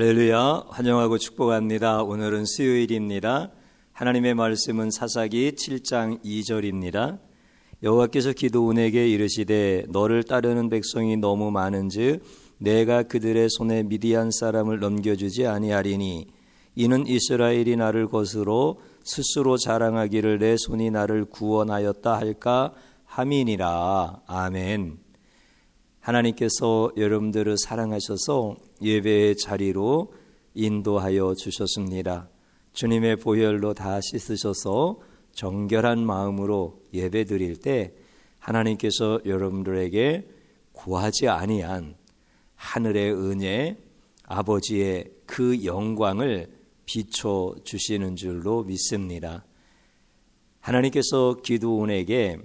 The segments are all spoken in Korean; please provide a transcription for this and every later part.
할렐루야, 환영하고 축복합니다. 오늘은 수요일입니다. 하나님의 말씀은 사사기 7장 2절입니다. 여호와께서 기드온에게 이르시되 너를 따르는 백성이 너무 많은즉 내가 그들의 손에 미디안 사람을 넘겨주지 아니하리니 이는 이스라엘이 나를 거스로 스스로 자랑하기를 내 손이 나를 구원하였다 할까 함이니라. 아멘. 하나님께서 여러분들을 사랑하셔서 예배의 자리로 인도하여 주셨습니다. 주님의 보혈로 다 씻으셔서 정결한 마음으로 예배 드릴 때 하나님께서 여러분들에게 구하지 아니한 하늘의 은혜, 아버지의 그 영광을 비춰 주시는 줄로 믿습니다. 하나님께서 기드온에게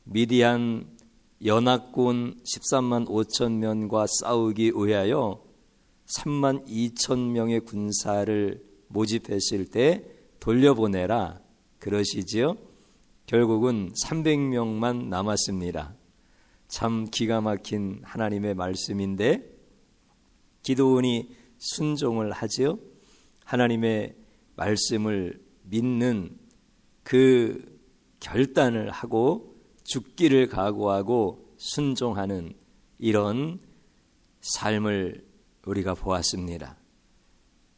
미디안 연합군 13만 5천 명과 싸우기 위하여 3만 2천 명의 군사를 모집했을 때 돌려보내라 그러시지요. 결국은 300명만 남았습니다. 참 기가 막힌 하나님의 말씀인데 기드온이 순종을 하지요. 하나님의 말씀을 믿는 그 결단을 하고 죽기를 각오하고 순종하는 이런 삶을 우리가 보았습니다.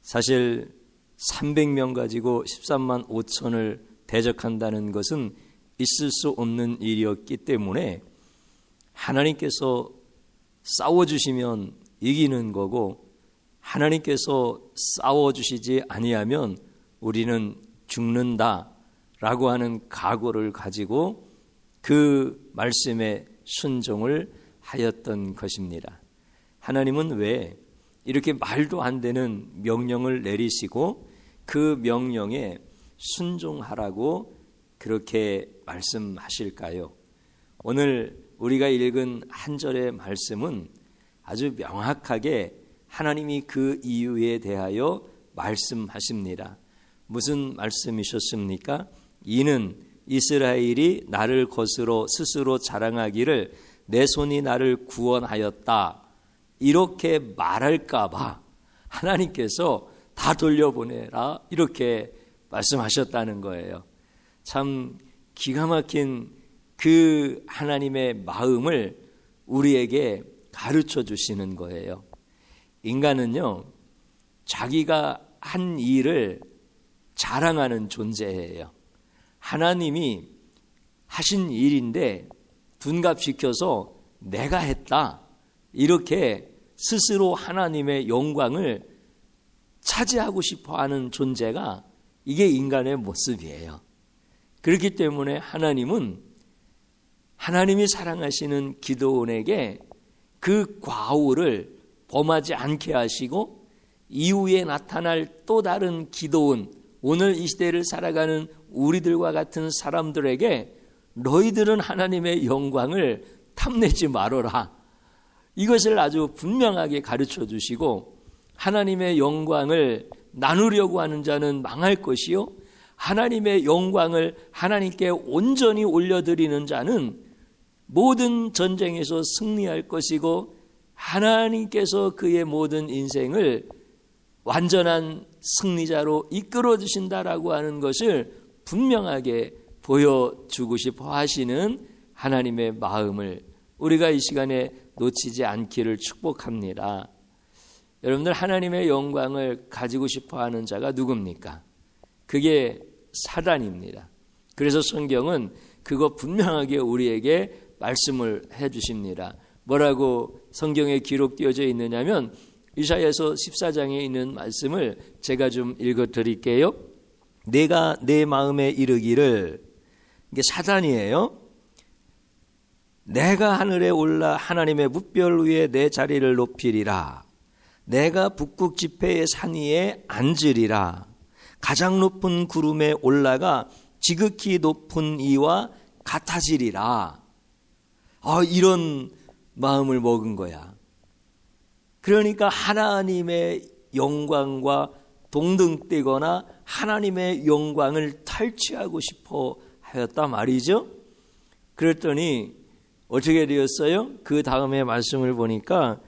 사실 300명 가지고 13만 5천을 대적한다는 것은 있을 수 없는 일이었기 때문에 하나님께서 싸워주시면 이기는 거고 하나님께서 싸워주시지 아니하면 우리는 죽는다라고 하는 각오를 가지고 그 말씀에 순종을 하였던 것입니다. 하나님은 왜 이렇게 말도 안 되는 명령을 내리시고 그 명령에 순종하라고 그렇게 말씀하실까요? 오늘 우리가 읽은 한 절의 말씀은 아주 명확하게 하나님이 그 이유에 대하여 말씀하십니다. 무슨 말씀이셨습니까? 이는 이스라엘이 나를 거스로 스스로 자랑하기를 내 손이 나를 구원하였다 이렇게 말할까 봐 하나님께서 다 돌려보내라 이렇게 말씀하셨다는 거예요. 참 기가 막힌 그 하나님의 마음을 우리에게 가르쳐 주시는 거예요. 인간은요 자기가 한 일을 자랑하는 존재예요. 하나님이 하신 일인데 둔갑시켜서 내가 했다 이렇게 스스로 하나님의 영광을 차지하고 싶어하는 존재가 이게 인간의 모습이에요. 그렇기 때문에 하나님은 하나님이 사랑하시는 기드온에게 그 과오를 범하지 않게 하시고 이후에 나타날 또 다른 기드온, 오늘 이 시대를 살아가는 우리들과 같은 사람들에게 너희들은 하나님의 영광을 탐내지 말아라. 이것을 아주 분명하게 가르쳐 주시고 하나님의 영광을 나누려고 하는 자는 망할 것이요 하나님의 영광을 하나님께 온전히 올려드리는 자는 모든 전쟁에서 승리할 것이고 하나님께서 그의 모든 인생을 완전한 승리자로 이끌어 주신다라고 하는 것을 분명하게 보여주고 싶어 하시는 하나님의 마음을 우리가 이 시간에 놓치지 않기를 축복합니다. 여러분들 하나님의 영광을 가지고 싶어 하는 자가 누굽니까? 그게 사단입니다. 그래서 성경은 그거 분명하게 우리에게 말씀을 해 주십니다. 뭐라고 성경에 기록되어져 있느냐면 이사야서 14장에 있는 말씀을 제가 좀 읽어드릴게요. 내가 내 마음에 이르기를, 이게 사단이에요. 내가 하늘에 올라 하나님의 뭇별 위에 내 자리를 높이리라. 내가 북극 지폐의 산 위에 앉으리라. 가장 높은 구름에 올라가 지극히 높은 이와 같아지리라. 이런 마음을 먹은 거야. 그러니까 하나님의 영광과 동등되거나 하나님의 영광을 탈취하고 싶어 하였다 말이죠. 그랬더니 어떻게 되었어요? 그 다음에 말씀을 보니까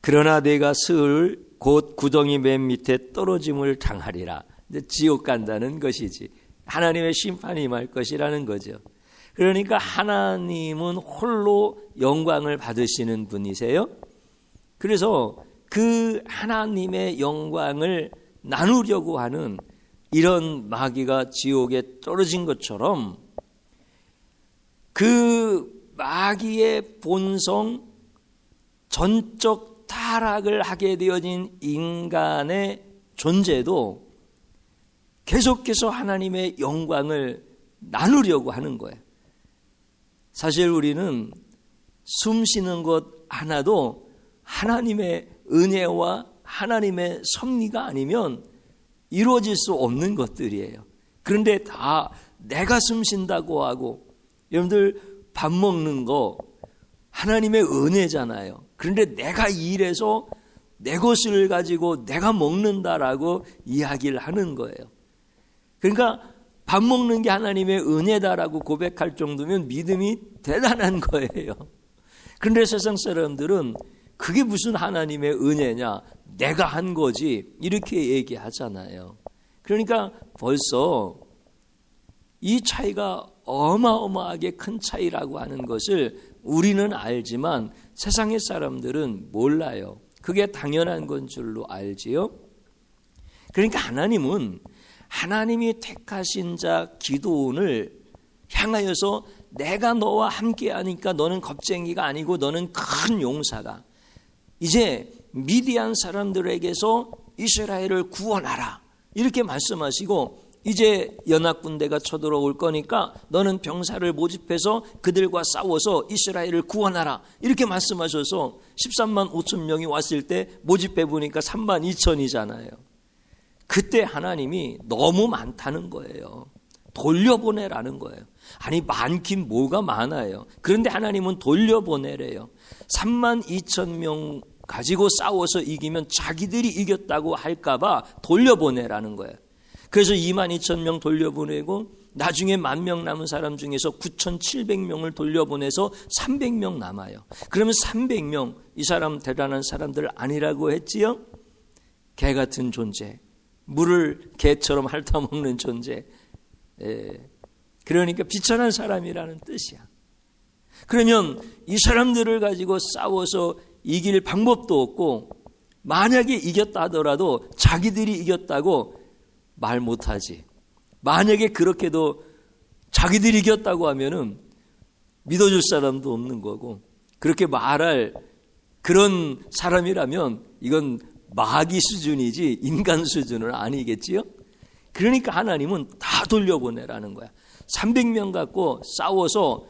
그러나 내가 스을 곧 구덩이 맨 밑에 떨어짐을 당하리라. 이제 지옥 간다는 것이지. 하나님의 심판이 임할 것이라는 거죠. 그러니까 하나님은 홀로 영광을 받으시는 분이세요. 그래서 그 하나님의 영광을 나누려고 하는 이런 마귀가 지옥에 떨어진 것처럼 그 마귀의 본성, 전적 타락을 하게 되어진 인간의 존재도 계속해서 하나님의 영광을 나누려고 하는 거예요. 사실 우리는 숨 쉬는 것 하나도 하나님의 은혜와 하나님의 섭리가 아니면 이루어질 수 없는 것들이에요. 그런데 다 내가 숨 쉰다고 하고, 여러분들 밥 먹는 거 하나님의 은혜잖아요. 그런데 내가 일해서 내 것을 가지고 내가 먹는다라고 이야기를 하는 거예요. 그러니까 밥 먹는 게 하나님의 은혜다라고 고백할 정도면 믿음이 대단한 거예요. 그런데 세상 사람들은 그게 무슨 하나님의 은혜냐, 내가 한 거지, 이렇게 얘기하잖아요. 그러니까 벌써 이 차이가 어마어마하게 큰 차이라고 하는 것을 우리는 알지만 세상의 사람들은 몰라요. 그게 당연한 건 줄로 알지요. 그러니까 하나님은 하나님이 택하신 자 기드온을 향하여서 내가 너와 함께 하니까 너는 겁쟁이가 아니고 너는 큰 용사다. 이제 미디안 사람들에게서 이스라엘을 구원하라. 이렇게 말씀하시고 이제 연합군대가 쳐들어올 거니까 너는 병사를 모집해서 그들과 싸워서 이스라엘을 구원하라. 이렇게 말씀하셔서 13만 5천 명이 왔을 때 모집해 보니까 3만 2천이잖아요. 그때 하나님이 너무 많다는 거예요. 돌려보내라는 거예요. 아니 많긴 뭐가 많아요. 그런데 하나님은 돌려보내래요. 3만 2천 명 가지고 싸워서 이기면 자기들이 이겼다고 할까봐 돌려보내라는 거예요. 그래서 2만 2천 명 돌려보내고 나중에 10,000명 남은 사람 중에서 9,700명을 돌려보내서 300명 남아요. 그러면 300명, 이 사람 대단한 사람들 아니라고 했지요? 개 같은 존재, 물을 개처럼 핥아먹는 존재, 그러니까 비천한 사람이라는 뜻이야. 그러면 이 사람들을 가지고 싸워서 이길 방법도 없고, 만약에 이겼다 하더라도 자기들이 이겼다고 말 못하지. 만약에 그렇게도 자기들이 이겼다고 하면은 믿어줄 사람도 없는 거고, 그렇게 말할 그런 사람이라면 이건 마귀 수준이지 인간 수준은 아니겠지요? 그러니까 하나님은 다 돌려보내라는 거야. 300명 갖고 싸워서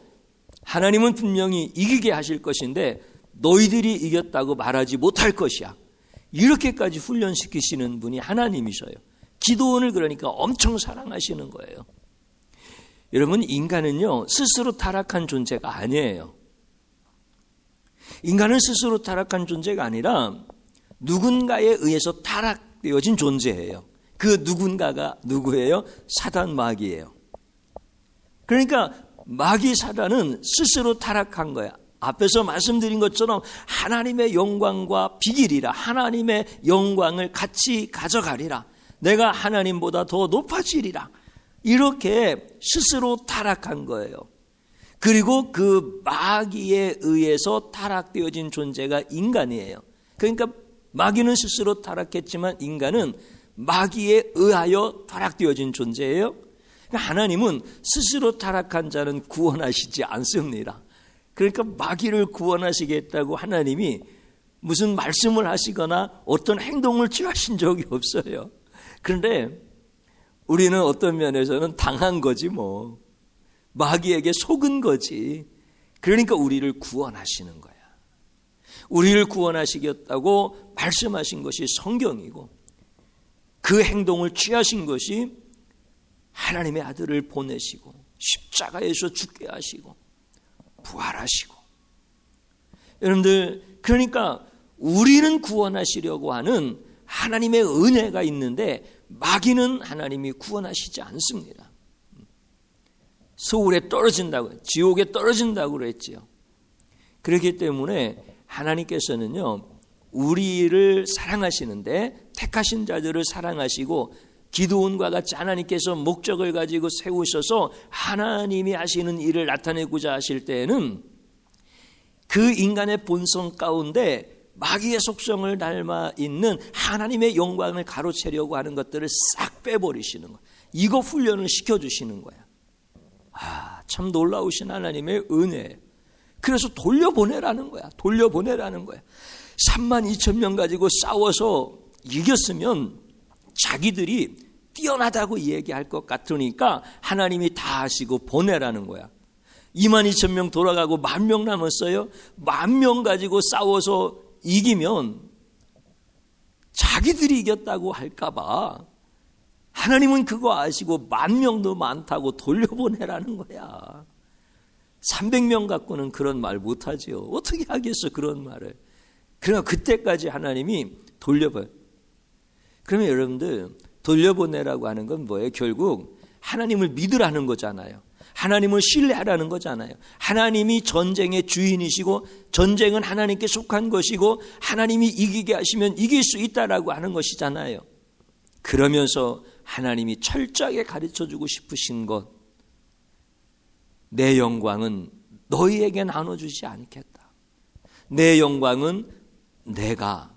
하나님은 분명히 이기게 하실 것인데 너희들이 이겼다고 말하지 못할 것이야. 이렇게까지 훈련시키시는 분이 하나님이셔요. 기드온을 그러니까 엄청 사랑하시는 거예요. 여러분, 인간은요 스스로 타락한 존재가 아니에요. 인간은 스스로 타락한 존재가 아니라 누군가에 의해서 타락되어진 존재예요. 그 누군가가 누구예요? 사단 마귀예요. 그러니까 마귀 사단은 스스로 타락한 거야. 앞에서 말씀드린 것처럼 하나님의 영광과 비길이라, 하나님의 영광을 같이 가져가리라, 내가 하나님보다 더 높아지리라, 이렇게 스스로 타락한 거예요. 그리고 그 마귀에 의해서 타락되어진 존재가 인간이에요. 그러니까 마귀는 스스로 타락했지만 인간은 마귀에 의하여 타락되어진 존재예요. 그러니까 하나님은 스스로 타락한 자는 구원하시지 않습니다. 그러니까 마귀를 구원하시겠다고 하나님이 무슨 말씀을 하시거나 어떤 행동을 취하신 적이 없어요. 그런데 우리는 어떤 면에서는 당한 거지 뭐. 마귀에게 속은 거지. 그러니까 우리를 구원하시는 거야. 우리를 구원하시겠다고 말씀하신 것이 성경이고, 그 행동을 취하신 것이 하나님의 아들을 보내시고 십자가에서 죽게 하시고 부활하시고. 여러분들, 그러니까 우리는 구원하시려고 하는 하나님의 은혜가 있는데 마귀는 하나님이 구원하시지 않습니다. 소울에 떨어진다고, 지옥에 떨어진다고 그랬지요. 그렇기 때문에 하나님께서는요 우리를 사랑하시는데 택하신 자들을 사랑하시고 기드온과 같이 하나님께서 목적을 가지고 세우셔서 하나님이 하시는 일을 나타내고자 하실 때에는 그 인간의 본성 가운데 마귀의 속성을 닮아 있는 하나님의 영광을 가로채려고 하는 것들을 싹 빼버리시는 거예요. 이거 훈련을 시켜주시는 거야. 참 놀라우신 하나님의 은혜. 그래서 돌려보내라는 거야. 돌려보내라는 거야. 32,000명 가지고 싸워서 이겼으면 자기들이 뛰어나다고 얘기할 것 같으니까 하나님이 다 하시고 보내라는 거야. 22,000명 돌아가고 10,000명 남았어요. 10,000명 가지고 싸워서 이기면 자기들이 이겼다고 할까봐 하나님은 그거 아시고 10,000명도 많다고 돌려보내라는 거야. 300명 갖고는 그런 말 못하지요. 어떻게 하겠어 그런 말을. 그러나 그때까지 하나님이 돌려보내. 그러면 여러분들 돌려보내라고 하는 건 뭐예요? 결국 하나님을 믿으라는 거잖아요. 하나님을 신뢰하라는 거잖아요. 하나님이 전쟁의 주인이시고 전쟁은 하나님께 속한 것이고 하나님이 이기게 하시면 이길 수 있다라고 하는 것이잖아요. 그러면서 하나님이 철저하게 가르쳐주고 싶으신 것, 내 영광은 너희에게 나눠주지 않겠다. 내 영광은 내가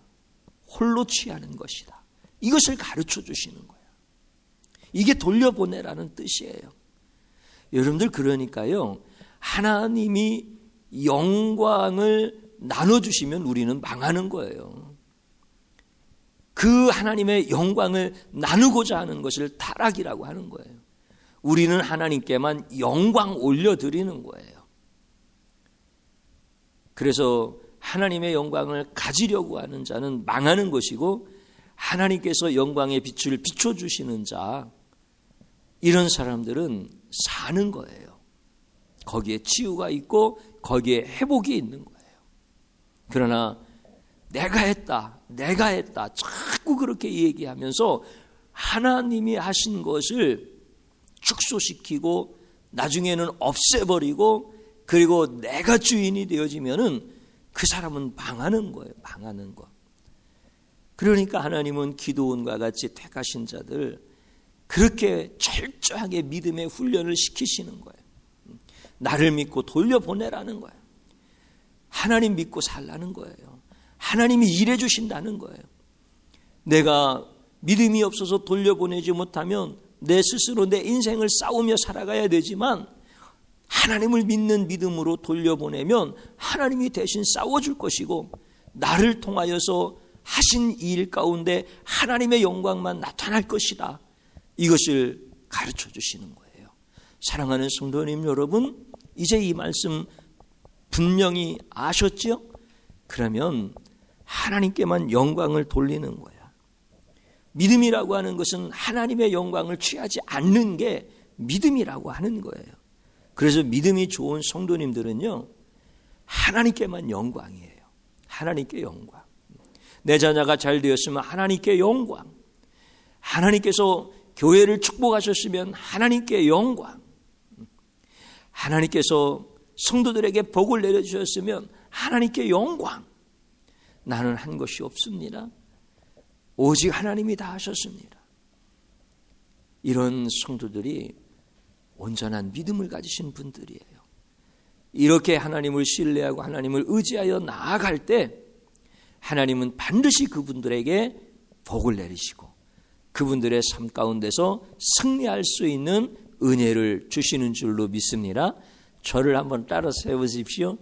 홀로 취하는 것이다. 이것을 가르쳐 주시는 거예요. 이게 돌려보내라는 뜻이에요. 여러분들 그러니까요, 하나님이 영광을 나눠주시면 우리는 망하는 거예요. 그 하나님의 영광을 나누고자 하는 것을 타락이라고 하는 거예요. 우리는 하나님께만 영광 올려드리는 거예요. 그래서 하나님의 영광을 가지려고 하는 자는 망하는 것이고, 하나님께서 영광의 빛을 비춰주시는 자, 이런 사람들은 사는 거예요. 거기에 치유가 있고 거기에 회복이 있는 거예요. 그러나 내가 했다 자꾸 그렇게 얘기하면서 하나님이 하신 것을 축소시키고 나중에는 없애버리고 그리고 내가 주인이 되어지면은 그 사람은 망하는 거예요. 망하는 거. 그러니까 하나님은 기드온과 같이 택하신 자들 그렇게 철저하게 믿음의 훈련을 시키시는 거예요. 나를 믿고 돌려보내라는 거예요. 하나님 믿고 살라는 거예요. 하나님이 일해 주신다는 거예요. 내가 믿음이 없어서 돌려보내지 못하면 내 스스로 내 인생을 싸우며 살아가야 되지만, 하나님을 믿는 믿음으로 돌려보내면 하나님이 대신 싸워줄 것이고, 나를 통하여서 하신 일 가운데 하나님의 영광만 나타날 것이다. 이것을 가르쳐 주시는 거예요. 사랑하는 성도님 여러분, 이제 이 말씀 분명히 아셨죠? 그러면 하나님께만 영광을 돌리는 거야. 믿음이라고 하는 것은 하나님의 영광을 취하지 않는 게 믿음이라고 하는 거예요. 그래서 믿음이 좋은 성도님들은요, 하나님께만 영광이에요. 하나님께 영광. 내 자녀가 잘 되었으면 하나님께 영광. 하나님께서 교회를 축복하셨으면 하나님께 영광. 하나님께서 성도들에게 복을 내려주셨으면 하나님께 영광. 나는 한 것이 없습니다. 오직 하나님이 다 하셨습니다. 이런 성도들이 온전한 믿음을 가지신 분들이에요. 이렇게 하나님을 신뢰하고 하나님을 의지하여 나아갈 때 하나님은 반드시 그분들에게 복을 내리시고 그분들의 삶 가운데서 승리할 수 있는 은혜를 주시는 줄로 믿습니다. 저를 한번 따라 세우십시오.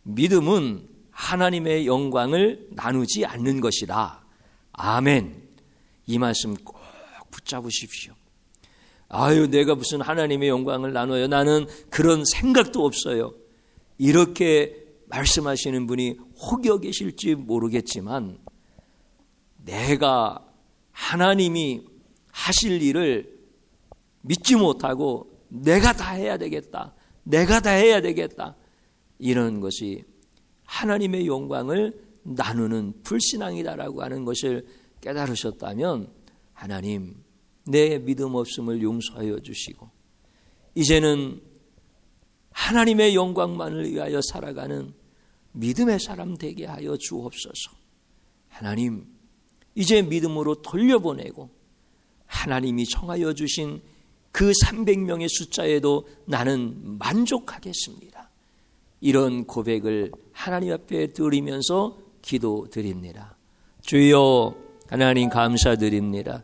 믿음은 하나님의 영광을 나누지 않는 것이다. 아멘. 이 말씀 꼭 붙잡으십시오. 아유, 내가 무슨 하나님의 영광을 나눠요. 나는 그런 생각도 없어요. 이렇게 말씀하시는 분이 혹여 계실지 모르겠지만, 내가 하나님이 하실 일을 믿지 못하고 내가 다 해야 되겠다. 내가 다 해야 되겠다. 이런 것이 하나님의 영광을 나누는 불신앙이다라고 하는 것을 깨달으셨다면, 하나님 내 믿음 없음을 용서하여 주시고 이제는 하나님의 영광만을 위하여 살아가는 믿음의 사람 되게 하여 주옵소서. 하나님, 이제 믿음으로 돌려보내고 하나님이 정하여 주신 그 300명의 숫자에도 나는 만족하겠습니다. 이런 고백을 하나님 앞에 드리면서 기도드립니다. 주여, 하나님 감사드립니다.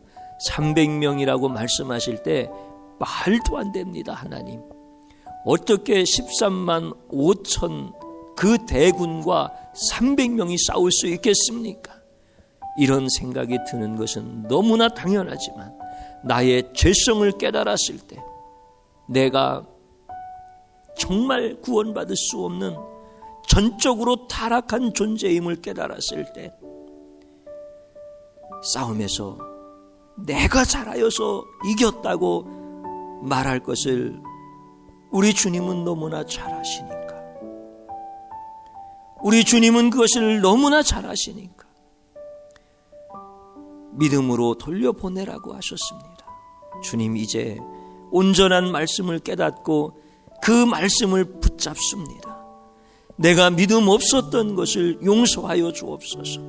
300명이라고 말씀하실 때 말도 안 됩니다. 하나님, 어떻게 13만 5천 그 대군과 300명이 싸울 수 있겠습니까? 이런 생각이 드는 것은 너무나 당연하지만 나의 죄성을 깨달았을 때, 내가 정말 구원받을 수 없는 전적으로 타락한 존재임을 깨달았을 때, 싸움에서 내가 잘하여서 이겼다고 말할 것을 우리 주님은 너무나 잘 아시니까, 우리 주님은 그것을 너무나 잘 아시니까 믿음으로 돌려보내라고 하셨습니다. 주님, 이제 온전한 말씀을 깨닫고 그 말씀을 붙잡습니다. 내가 믿음 없었던 것을 용서하여 주옵소서.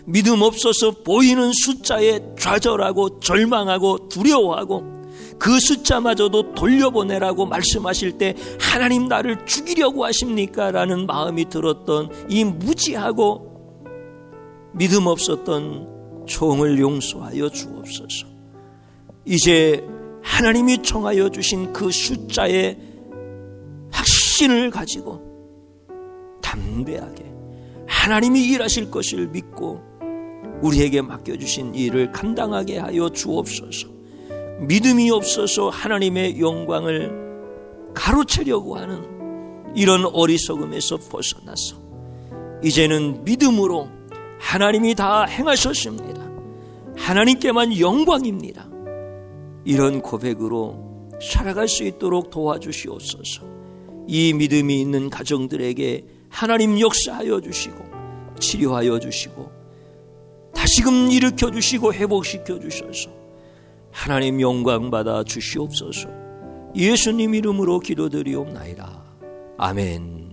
믿음 없어서 보이는 숫자에 좌절하고 절망하고 두려워하고 그 숫자마저도 돌려보내라고 말씀하실 때 하나님 나를 죽이려고 하십니까? 라는 마음이 들었던 이 무지하고 믿음 없었던 종을 용서하여 주옵소서. 이제 하나님이 정하여 주신 그 숫자의 확신을 가지고 담대하게 하나님이 일하실 것을 믿고 우리에게 맡겨주신 일을 감당하게 하여 주옵소서. 믿음이 없어서 하나님의 영광을 가로채려고 하는 이런 어리석음에서 벗어나서 이제는 믿음으로 하나님이 다 행하셨습니다. 하나님께만 영광입니다. 이런 고백으로 살아갈 수 있도록 도와주시옵소서. 이 믿음이 있는 가정들에게 하나님 역사하여 주시고 치료하여 주시고 다시금 일으켜 주시고 회복시켜 주셔서 하나님 영광 받아 주시옵소서. 예수님 이름으로 기도드리옵나이다. 아멘.